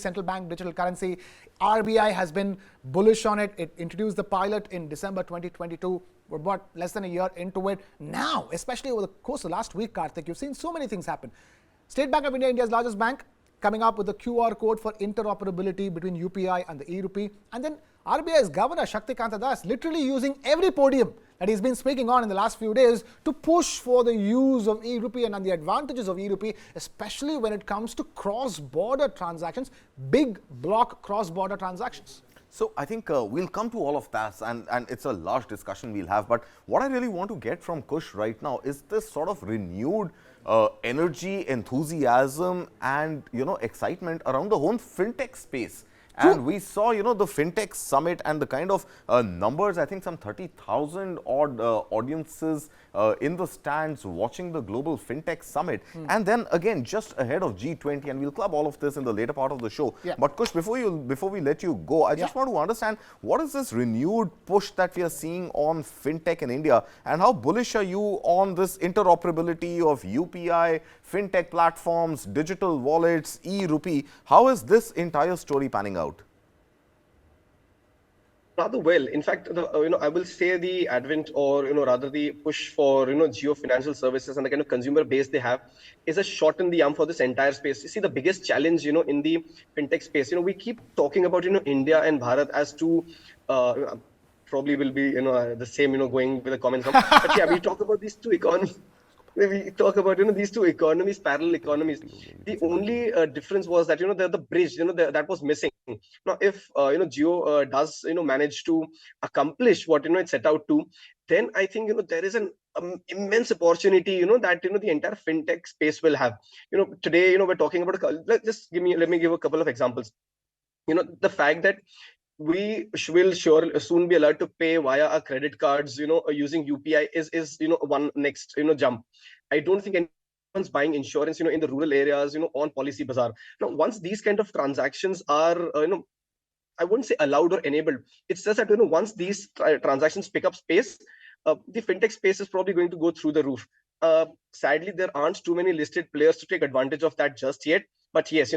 central bank digital currency. RBI has been bullish on it. It introduced the pilot in December 2022. We're about less than a year into it. Now, especially over the course of last week, Kartik, you've seen so many things happen. State Bank of India, India's largest bank, coming up with a QR code for interoperability between UPI and the e-rupee. And then RBI's Governor Shaktikanta Das literally using every podium that he's been speaking on in the last few days to push for the use of e-rupee and the advantages of e-rupee, especially when it comes to cross-border transactions, big block cross-border transactions. So I think we'll come to all of that, and it's a large discussion we'll have. But what I really want to get from Kush right now is this sort of renewed energy, enthusiasm, and excitement around the whole fintech space. And we saw, the fintech summit and the kind of numbers, I think some 30,000 odd audiences in the stands watching the global fintech summit. And then again, just ahead of G20, and we'll club all of this in the later part of the show. Yeah. But Kush, before we let you go, I just want to understand, what is this renewed push that we are seeing on fintech in India, and how bullish are you on this interoperability of UPI, fintech platforms, digital wallets, e-rupee? How is this entire story panning out? Rather well. In fact, I will say the advent, or rather the push for geo financial services and the kind of consumer base they have is a shot in the arm for this entire space. You see, the biggest challenge in the fintech space, we keep talking about India and Bharat as two probably will be the same going with the comments. But yeah, we talk about these two economies. We talk about these two economies, parallel economies. The only difference was that the bridge that was missing. Now, if Jio does manage to accomplish what it set out to, then I think there is an immense opportunity that the entire fintech space will have. Today we're talking about let me give a couple of examples. The fact that we will soon be allowed to pay via our credit cards, using UPI is one next jump. I don't think anyone's buying insurance, in the rural areas, on Policy Bazaar. Now, once these kind of transactions are, I wouldn't say allowed or enabled. It's just that once these transactions pick up space, the fintech space is probably going to go through the roof. Sadly, there aren't too many listed players to take advantage of that just yet. But yes,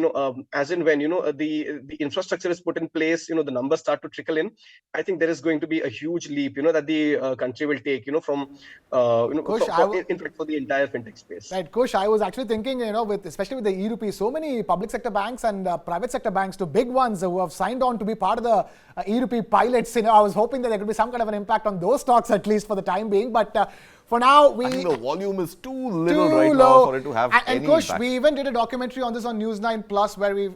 as in when the infrastructure is put in place, the numbers start to trickle in. I think there is going to be a huge leap, that the country will take, from Kush, in fact, for the entire fintech space. Right, Kush, I was actually thinking, especially with the e-rupee, so many public sector banks and private sector banks, to big ones who have signed on to be part of the e-rupee pilots. I was hoping that there could be some kind of an impact on those stocks, at least for the time being. But for now, I think the volume is too little right now for it to have any Kush, impact. We even did a documentary on this on News9 Plus, where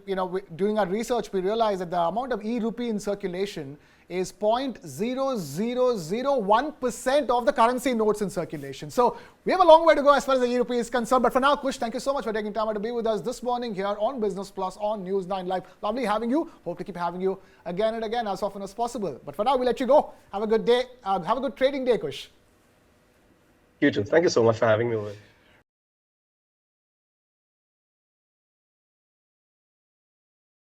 doing our research, we realized that the amount of e-rupee in circulation is 0.0001% of the currency notes in circulation. So we have a long way to go as far as the e-rupee is concerned. But for now, Kush, thank you so much for taking time out to be with us this morning here on Business Plus on News9 Live. Lovely having you. Hope to keep having you again and again as often as possible. But for now, we'll let you go. Have a good day. Have a good trading day, Kush. You too. Thank you so much for having me over.